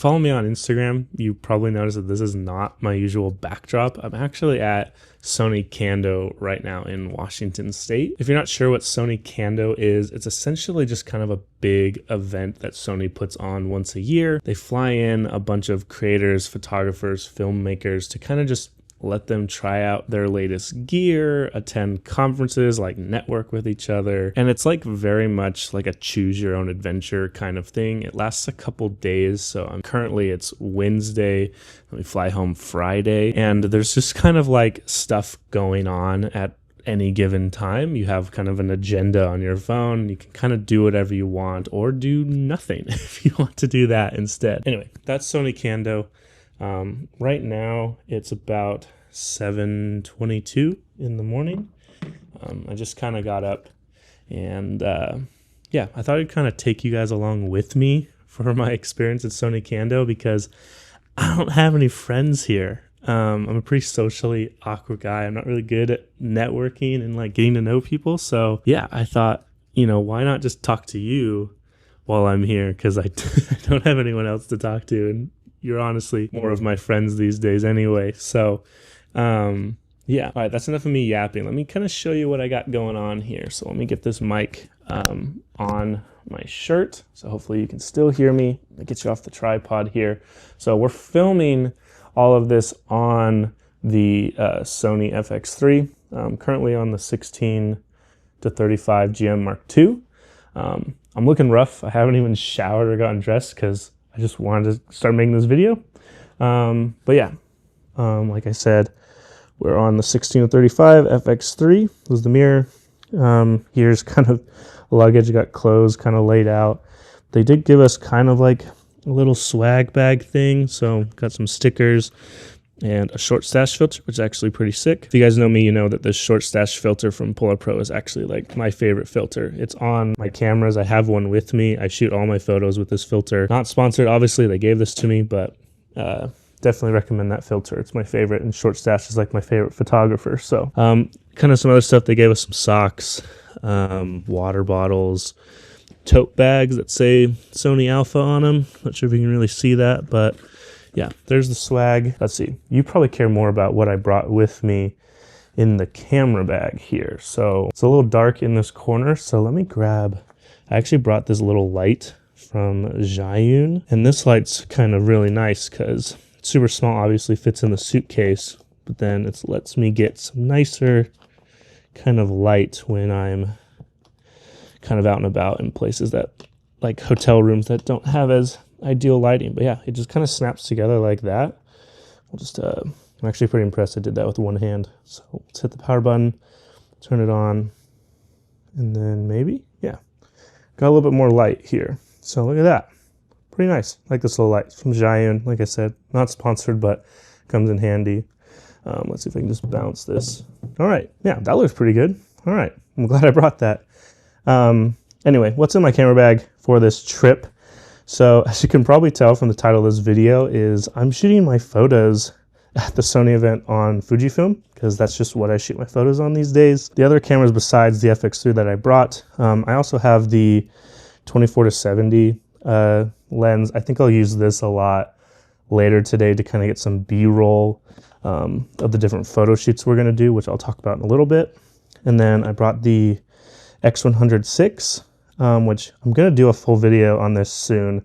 follow me on Instagram, you probably noticed that this is not my usual backdrop. I'm actually at Sony Kando right now in Washington State. If you're not sure what Sony Kando is, it's essentially just kind of a big event that Sony puts on once a year. They fly in a bunch of creators, photographers, filmmakers to kind of just let them try out their latest gear, attend conferences, like network with each other. And it's like very much like a choose your own adventure kind of thing. It lasts a couple days. So currently it's Wednesday. We fly home Friday. And there's just kind of like stuff going on at any given time. You have kind of an agenda on your phone. You can kind of do whatever you want or do nothing if you want to do that instead. Anyway, that's Sony Kando. Right now it's about 7:22 in the morning. I just kind of got up and yeah, I thought I'd kind of take you guys along with me for my experience at Sony Kando because I don't have any friends here. I'm a pretty socially awkward guy. I'm not really good at networking and like getting to know people. So yeah, I thought, why not just talk to you while I'm here? Cause I don't have anyone else to talk to, and you're honestly more of my friends these days anyway. So, yeah. All right, that's enough of me yapping. Let me kind of show you what I got going on here. So let me get this mic on my shirt. So hopefully you can still hear me. Let me get you off the tripod here. So we're filming all of this on the Sony FX3, currently on the 16 to 35 GM Mark II. I'm looking rough. I haven't even showered or gotten dressed because I just wanted to start making this video. But yeah, like I said, we're on the 16 to 35 FX3. This is the mirror. Here's kind of luggage, got clothes kind of laid out. They did give us kind of like a little swag bag thing. So got some stickers and a short stash filter, which is actually pretty sick. If you guys know me, you know that this short stash filter from Polar Pro is actually like my favorite filter. It's on my cameras. I have one with me. I shoot all my photos with this filter. Not sponsored, obviously. They gave this to me, but definitely recommend that filter. It's my favorite, and short stash is like my favorite photographer. So kind of some other stuff. They gave us some socks, water bottles, tote bags that say Sony Alpha on them. Not sure if you can really see that, but yeah, there's the swag. Let's see. You probably care more about what I brought with me in the camera bag here. So it's a little dark in this corner. So let me grab, I actually brought this little light from Zhiyun. And this light's kind of really nice because it's super small, obviously fits in the suitcase, but then it lets me get some nicer kind of light when I'm kind of out and about in places that, like hotel rooms that don't have as ideal lighting. But yeah, it just kind of snaps together like that. We'll just I'm actually pretty impressed I did that with one hand. So let's hit the power button, turn it on, and then maybe, yeah, got a little bit more light here. So look at that, pretty nice. I like this little light from Zhiyun. Like I said, not sponsored, but comes in handy. Let's see if I can just bounce this. All right, yeah, that looks pretty good. All right, I'm glad I brought that. Anyway, what's in my camera bag for this trip? So as you can probably tell from the title of this video is I'm shooting my photos at the Sony event on FujiFilm because that's just what I shoot my photos on these days. The other cameras besides the FX3 that I brought, I also have the 24 to 70 lens. I think I'll use this a lot later today to kind of get some B-roll of the different photo shoots we're going to do, which I'll talk about in a little bit. And then I brought the X106, which I'm going to do a full video on this soon.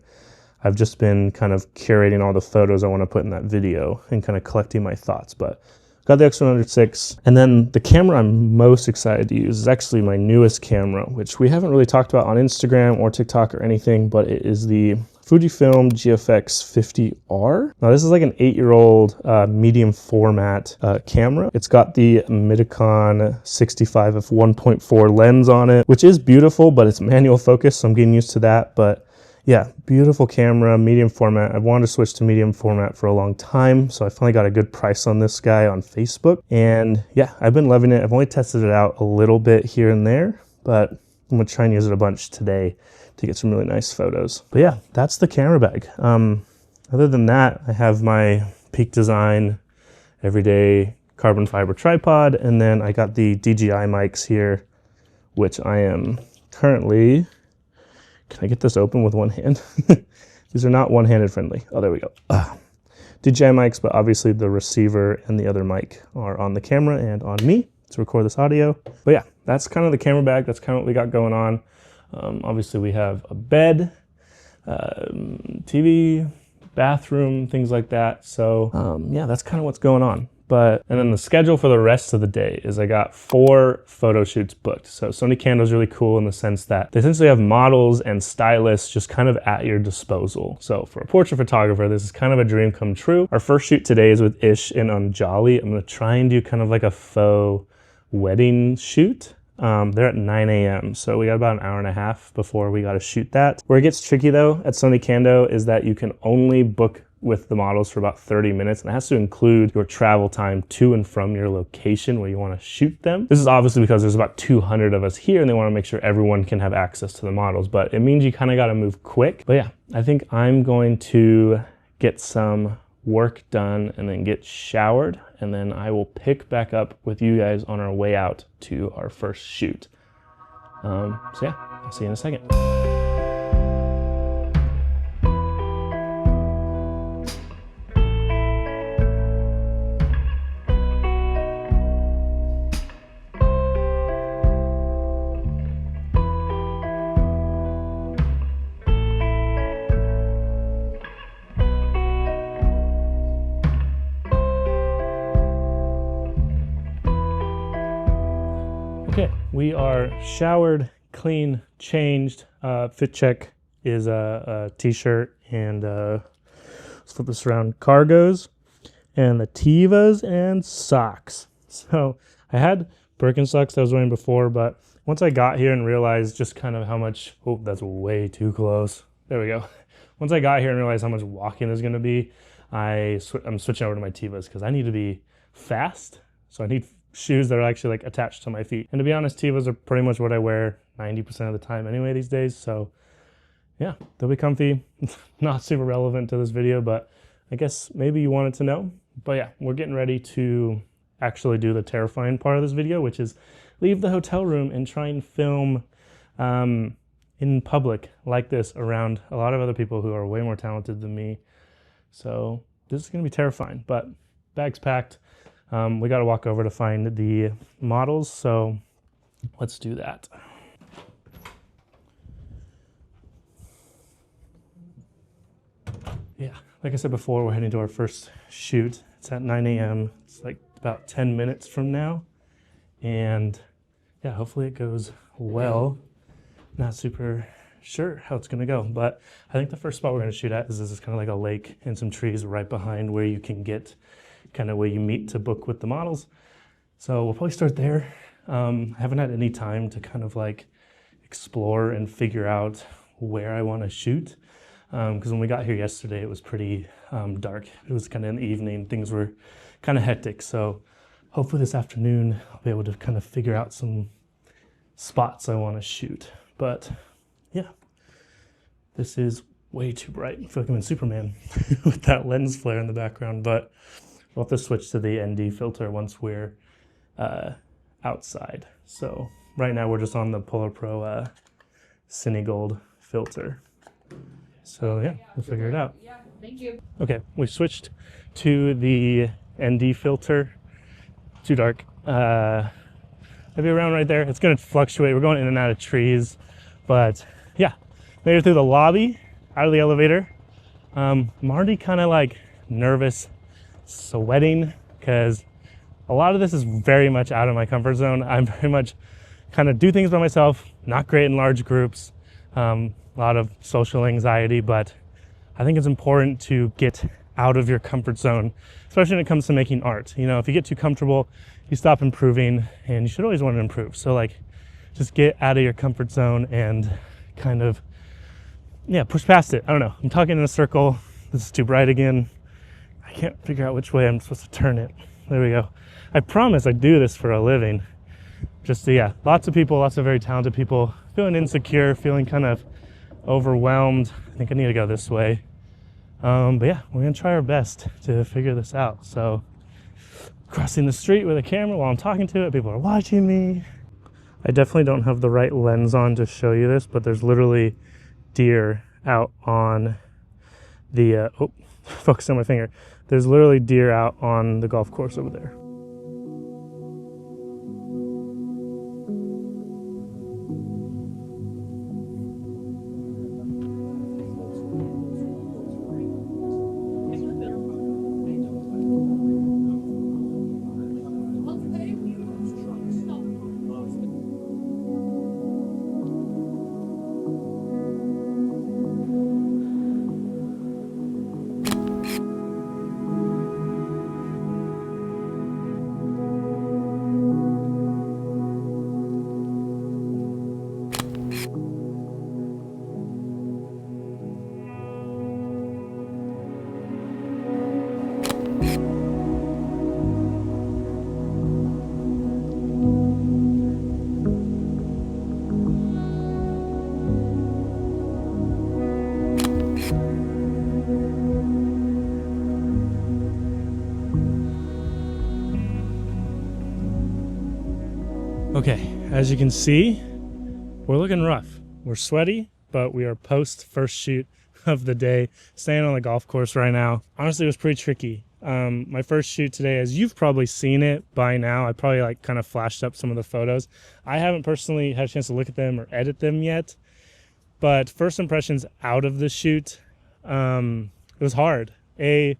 I've just been kind of curating all the photos I want to put in that video and kind of collecting my thoughts, but got the X106. And then the camera I'm most excited to use is actually my newest camera, which we haven't really talked about on Instagram or TikTok or anything, but it is the FujiFilm GFX 50R. Now this is like an 8-year-old medium format camera. It's got the Midicon 65 f1.4 lens on it, which is beautiful, but it's manual focus, so I'm getting used to that. But yeah, beautiful camera, medium format. I've wanted to switch to medium format for a long time, so I finally got a good price on this guy on Facebook. And yeah, I've been loving it. I've only tested it out a little bit here and there, but I'm gonna try and use it a bunch today to get some really nice photos. But yeah, that's the camera bag. Other than that, I have my Peak Design everyday carbon fiber tripod, and then I got the DJI mics here, which I am currently, can I get this open with one hand? These are not one-handed friendly. Oh, there we go. DJI mics, but obviously the receiver and the other mic are on the camera and on me to record this audio. But yeah, that's kind of the camera bag. That's kind of what we got going on. Obviously we have a bed, TV, bathroom, things like that. So yeah, that's kind of what's going on. And then the schedule for the rest of the day is I got 4 photo shoots booked. So Sony Cando is really cool in the sense that they essentially have models and stylists just kind of at your disposal. So for a portrait photographer, this is kind of a dream come true. Our first shoot today is with Ish in Anjali. I'm gonna try and do kind of like a faux wedding shoot. They're at 9 a.m. So we got about an hour and a half before we got to shoot that. Where it gets tricky though at Sony Cando is that you can only book with the models for about 30 minutes, and it has to include your travel time to and from your location where you want to shoot them. This is obviously because there's about 200 of us here and they want to make sure everyone can have access to the models, but it means you kind of got to move quick. But yeah, I think I'm going to get some work done and then get showered, and then I will pick back up with you guys on our way out to our first shoot. So yeah, I'll see you in a second. Okay, we are showered, clean, changed. Fit check is a t-shirt and let's flip this around, cargos and the Tevas and socks. So I had Birkenstocks that I was wearing before, but once I got here and realized just kind of how much, oh, that's way too close. There we go. Once I got here and realized how much walking there's gonna be, I'm switching over to my Tevas because I need to be fast. So I need shoes that are actually like attached to my feet. And to be honest, Tevas are pretty much what I wear 90% of the time anyway these days. So yeah, they'll be comfy. Not super relevant to this video, but I guess maybe you wanted to know. But yeah, we're getting ready to actually do the terrifying part of this video, which is leave the hotel room and try and film in public like this around a lot of other people who are way more talented than me. So this is gonna be terrifying, but bag's packed. We got to walk over to find the models, so let's do that. Yeah, like I said before, we're heading to our first shoot. It's at 9 a.m. It's like about 10 minutes from now. And yeah, hopefully it goes well. Not super sure how it's gonna go, but I think the first spot we're gonna shoot at is this is kind of like a lake and some trees right behind where you can get kind of where you meet to book with the models. So we'll probably start there. I haven't had any time to kind of like explore and figure out where I want to shoot. Because when we got here yesterday, it was pretty dark. It was kind of in the evening. Things were kind of hectic. So hopefully this afternoon, I'll be able to kind of figure out some spots I want to shoot. But yeah, this is way too bright. I feel like I'm in Superman with that lens flare in the background, but we'll have to switch to the ND filter once we're outside. So right now we're just on the Polar Pro Cine Gold filter. So yeah, we'll figure it out. Yeah, thank you. Okay, we switched to the ND filter. Too dark. Maybe around right there. It's gonna fluctuate. We're going in and out of trees, but yeah, made it through the lobby, out of the elevator. I'm already kind of like nervous, sweating, because a lot of this is very much out of my comfort zone. I'm very much kind of do things by myself, not great in large groups, a lot of social anxiety, but I think it's important to get out of your comfort zone, especially when it comes to making art. You know, if you get too comfortable, you stop improving, and you should always want to improve. So like, just get out of your comfort zone and kind of, yeah, push past it. I don't know, I'm talking in a circle. This is too bright again. I can't figure out which way I'm supposed to turn it. There we go. I promise I do this for a living. Just, yeah, lots of people, lots of very talented people, feeling insecure, feeling kind of overwhelmed. I think I need to go this way. But yeah, we're gonna try our best to figure this out. So crossing the street with a camera while I'm talking to it, people are watching me. I definitely don't have the right lens on to show you this, but there's literally deer out on the, oh, focus on my finger. There's literally deer out on the golf course over there. Okay, as you can see, we're looking rough. We're sweaty, but we are post first shoot of the day, staying on the golf course right now. Honestly, it was pretty tricky. My first shoot today, as you've probably seen it by now, I probably like kind of flashed up some of the photos. I haven't personally had a chance to look at them or edit them yet, but first impressions out of the shoot, it was hard. The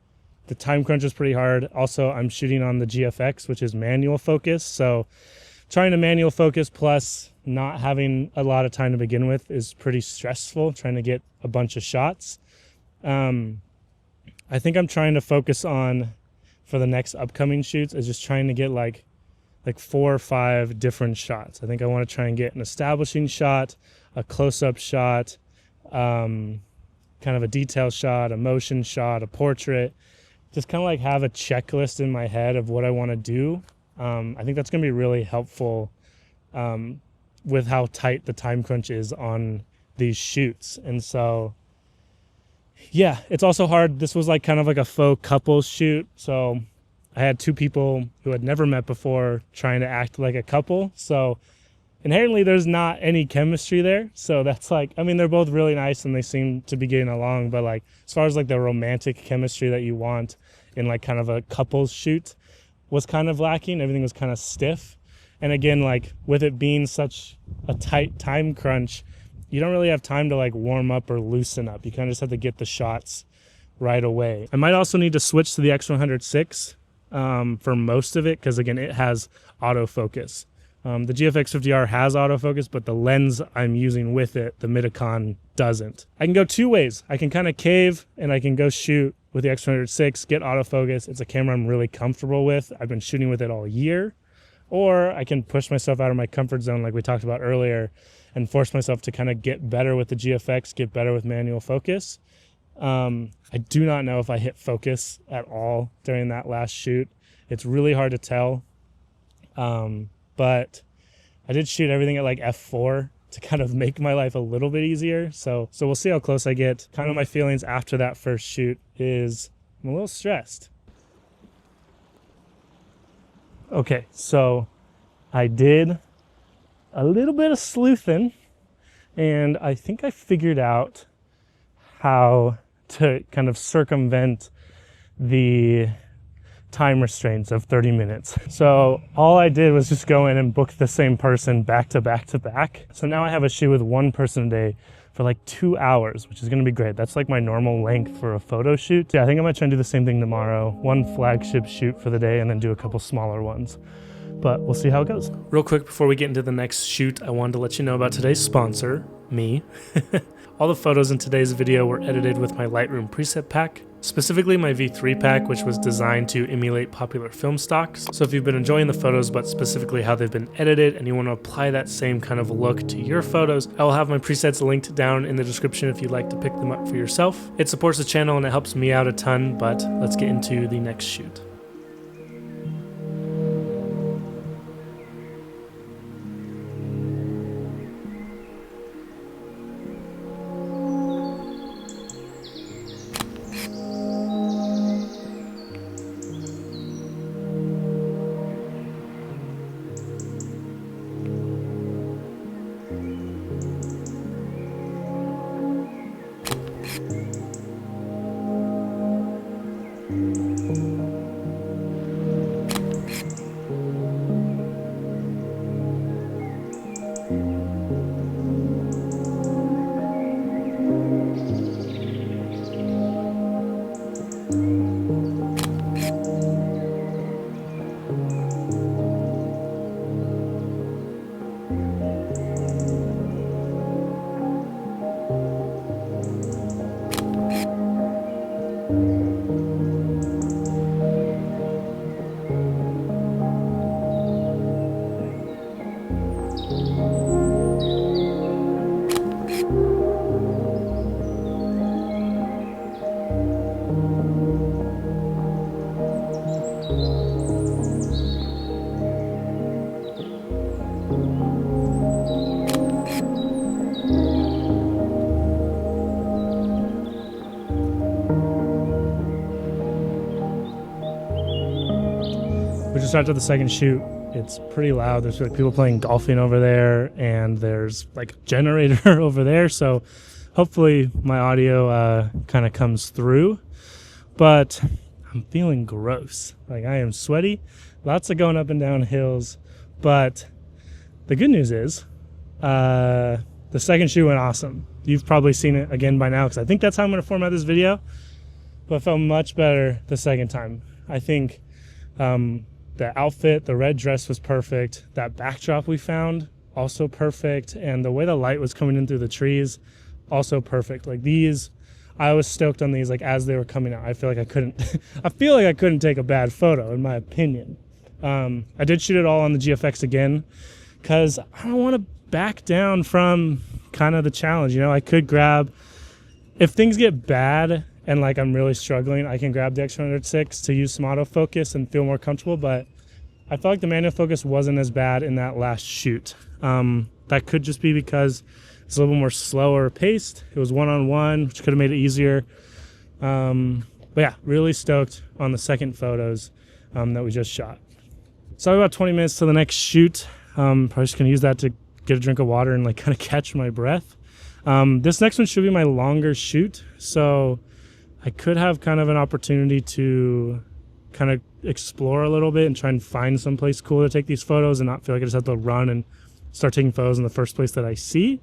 time crunch was pretty hard. Also, I'm shooting on the GFX, which is manual focus, so trying to manual focus plus not having a lot of time to begin with is pretty stressful, trying to get a bunch of shots. I think I'm trying to focus on, for the next upcoming shoots, is just trying to get like 4 or 5 different shots. I think I want to try and get an establishing shot, a close-up shot, kind of a detail shot, a motion shot, a portrait. Just kind of like have a checklist in my head of what I want to do. I think that's going to be really helpful with how tight the time crunch is on these shoots. And so, yeah, it's also hard. This was like kind of like a faux couples shoot. So I had 2 people who had never met before trying to act like a couple. So inherently there's not any chemistry there. So that's like, I mean, they're both really nice and they seem to be getting along. But like, as far as like the romantic chemistry that you want in like kind of a couples shoot, was kind of lacking. Everything was kind of stiff. And again, like with it being such a tight time crunch, you don't really have time to like warm up or loosen up. You kind of just have to get the shots right away. I might also need to switch to the X106 for most of it, because again, it has autofocus. The GFX 50R has autofocus, but the lens I'm using with it, the Midicon, doesn't. I can go 2 ways. I can kind of cave and I can go shoot with the X106, get autofocus. It's a camera I'm really comfortable with. I've been shooting with it all year. Or I can push myself out of my comfort zone like we talked about earlier and force myself to kind of get better with the GFX, get better with manual focus. I do not know if I hit focus at all during that last shoot. It's really hard to tell. But I did shoot everything at like f4 to kind of make my life a little bit easier. So we'll see how close I get. Kind of my feelings after that first shoot is I'm a little stressed. Okay, so I did a little bit of sleuthing and I think I figured out how to kind of circumvent the time restraints of 30 minutes. So all I did was just go in and book the same person back to back to back. So now I have a shoot with one person a day for like 2 hours, which is going to be great. That's like my normal length for a photo shoot. Yeah, I think I might try and do the same thing tomorrow. One flagship shoot for the day and then do a couple smaller ones. But we'll see how it goes. Real quick before we get into the next shoot, I wanted to let you know about today's sponsor, me. All the photos in today's video were edited with my Lightroom preset pack, specifically my V3 pack, which was designed to emulate popular film stocks. So if you've been enjoying the photos, but specifically how they've been edited, and you want to apply that same kind of look to your photos, I will have my presets linked down in the description if you'd like to pick them up for yourself. It supports the channel and it helps me out a ton, but let's get into the next shoot. We just started the second shoot. It's pretty loud. There's like people playing golfing over there, and there's like a generator over there. So hopefully my audio kind of comes through. But I'm feeling gross. Like I am sweaty. Lots of going up and down hills. But the good news is the second shoot went awesome. You've probably seen it again by now because I think that's how I'm going to format this video. But it felt much better the second time. I think the outfit, the red dress was perfect. That backdrop we found, also perfect. And the way the light was coming in through the trees, also perfect. Like these, I was stoked on these like as they were coming out. I feel like I couldn't take a bad photo in my opinion. I did shoot it all on the GFX again because I don't want to back down from kind of the challenge. You know, I could grab, if things get bad and like I'm really struggling, I can grab the X106 to use some autofocus and feel more comfortable, but I felt like the manual focus wasn't as bad in that last shoot. That could just be because it's a little more slower paced. It was one-on-one, which could have made it easier. But yeah, really stoked on the second photos that we just shot. So about 20 minutes to the next shoot. Probably just gonna use that to get a drink of water and like kind of catch my breath. This next one should be my longer shoot, so I could have kind of an opportunity to kind of explore a little bit and try and find someplace cool to take these photos and not feel like I just have to run and start taking photos in the first place that I see.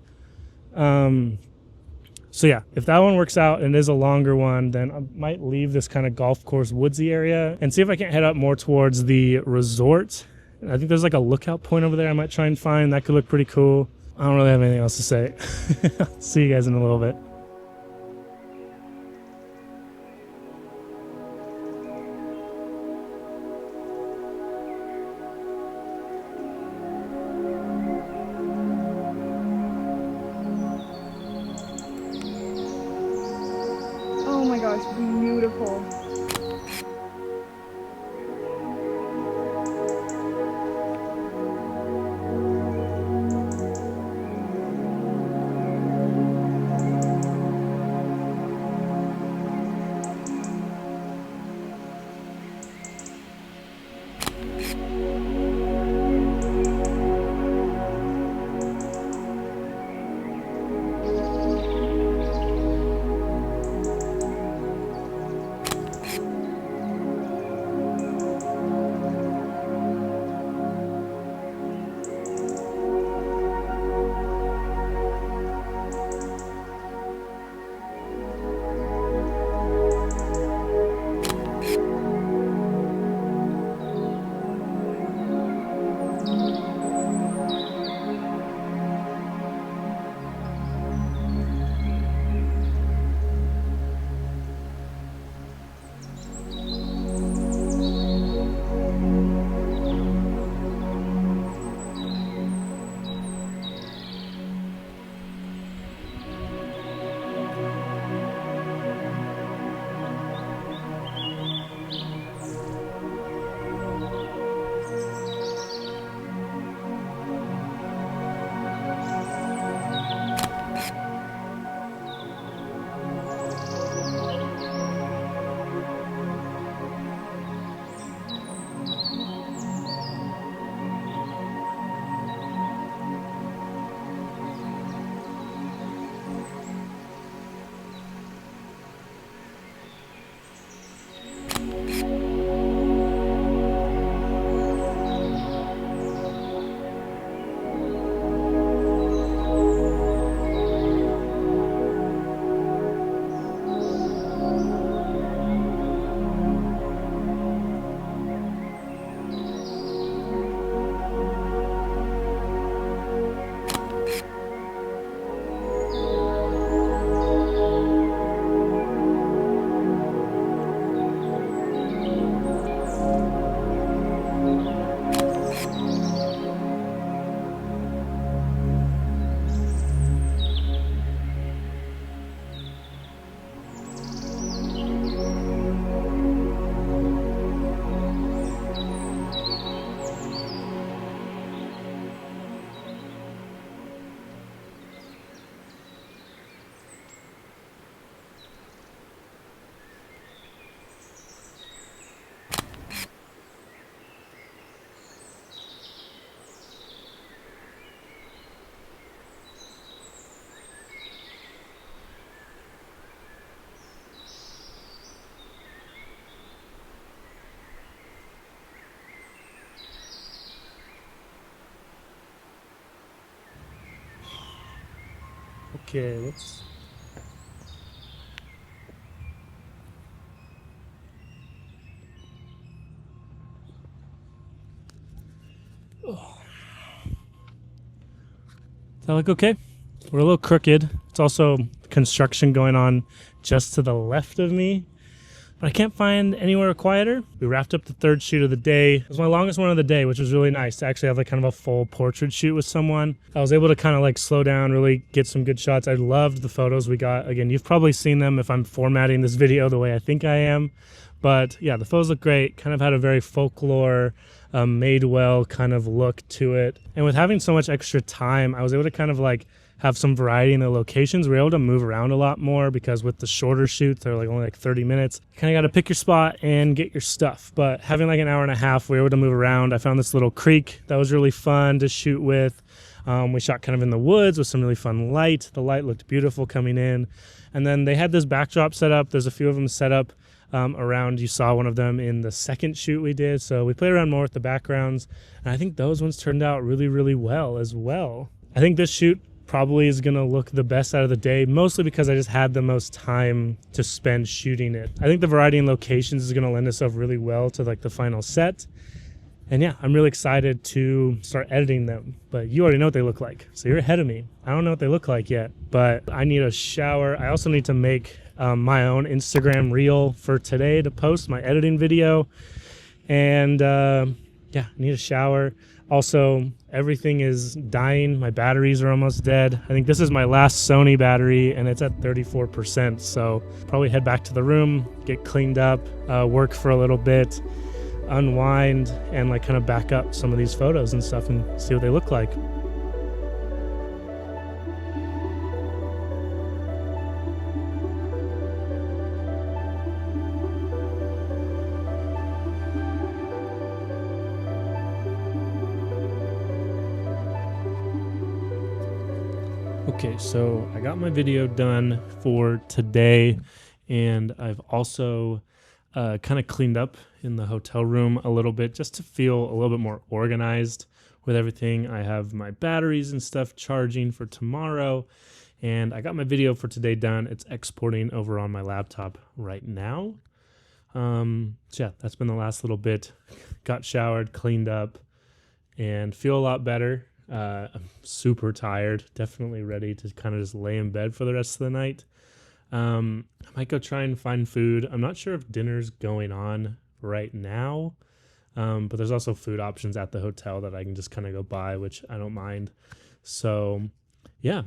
So yeah, if that one works out and it is a longer one, then I might leave this kind of golf course woodsy area and see if I can't head up more towards the resort. I think there's like a lookout point over there I might try and find. That could look pretty cool. I don't really have anything else to say. See you guys in a little bit. Oh my gosh, beautiful. Okay, whoops. Oh. Does that look okay? We're a little crooked. It's also construction going on just to the left of me, but I can't find anywhere quieter. We wrapped up the third shoot of the day. It was my longest one of the day, which was really nice to actually have like kind of a full portrait shoot with someone. I was able to kind of like slow down, really get some good shots. I loved the photos we got. Again, you've probably seen them if I'm formatting this video the way I think I am. But yeah, the photos look great. Kind of had a very folklore, made well kind of look to it. And with having so much extra time, I was able to kind of like have some variety in the locations. We were able to move around a lot more because with the shorter shoots, they're like only like 30 minutes. You kind of got to pick your spot and get your stuff. But having like an hour and a half, we were able to move around. I found this little creek that was really fun to shoot with. We shot kind of in the woods with some really fun light. The light looked beautiful coming in. And then they had this backdrop set up. There's a few of them set up around. You saw one of them in the second shoot we did. So we played around more with the backgrounds. And I think those ones turned out really, really well as well. I think this shoot probably is going to look the best out of the day, mostly because I just had the most time to spend shooting it. I think the variety in locations is going to lend itself really well to like the final set. And yeah, I'm really excited to start editing them, but you already know what they look like. So you're ahead of me. I don't know what they look like yet, but I need a shower. I also need to make my own Instagram reel for today to post my editing video. And yeah, I need a shower. Also, everything is dying. My batteries are almost dead. I think this is my last Sony battery and it's at 34%. So probably head back to the room, get cleaned up, work for a little bit, unwind, and like kind of back up some of these photos and stuff and see what they look like. Okay, so I got my video done for today, and I've also kind of cleaned up in the hotel room a little bit just to feel a little bit more organized with everything. I have my batteries and stuff charging for tomorrow, and I got my video for today done. It's exporting over on my laptop right now. So yeah, that's been the last little bit. Got showered, cleaned up, and feel a lot better. I'm super tired, definitely ready to kind of just lay in bed for the rest of the night. I might go try and find food. I'm not sure if dinner's going on right now, but there's also food options at the hotel that I can just kind of go buy, which I don't mind. So yeah,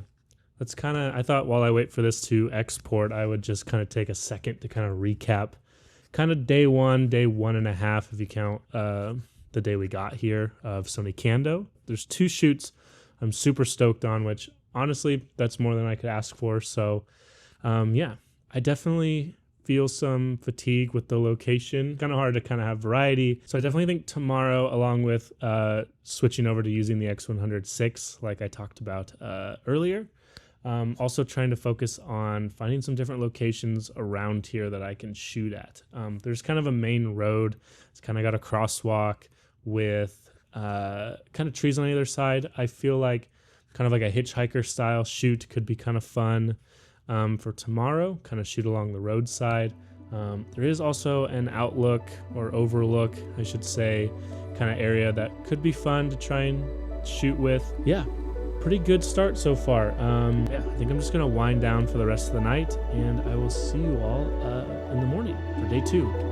that's kind of, I thought while I wait for this to export, I would just kind of take a second to kind of recap kind of day one and a half, if you count the day we got here of Sony Kando. There's 2 shoots I'm super stoked on, which honestly, that's more than I could ask for. So yeah, I definitely feel some fatigue with the location. Kind of hard to kind of have variety. So I definitely think tomorrow, along with switching over to using the X100VI, like I talked about earlier, also trying to focus on finding some different locations around here that I can shoot at. There's kind of a main road. It's kind of got a crosswalk with kind of trees on either side. I feel like kind of like a hitchhiker style shoot could be kind of fun for tomorrow, kind of shoot along the roadside. There is also an outlook or overlook, I should say, kind of area that could be fun to try and shoot with. Yeah, pretty good start so far. Yeah, I think I'm just going to wind down for the rest of the night, and I will see you all in the morning for day 2.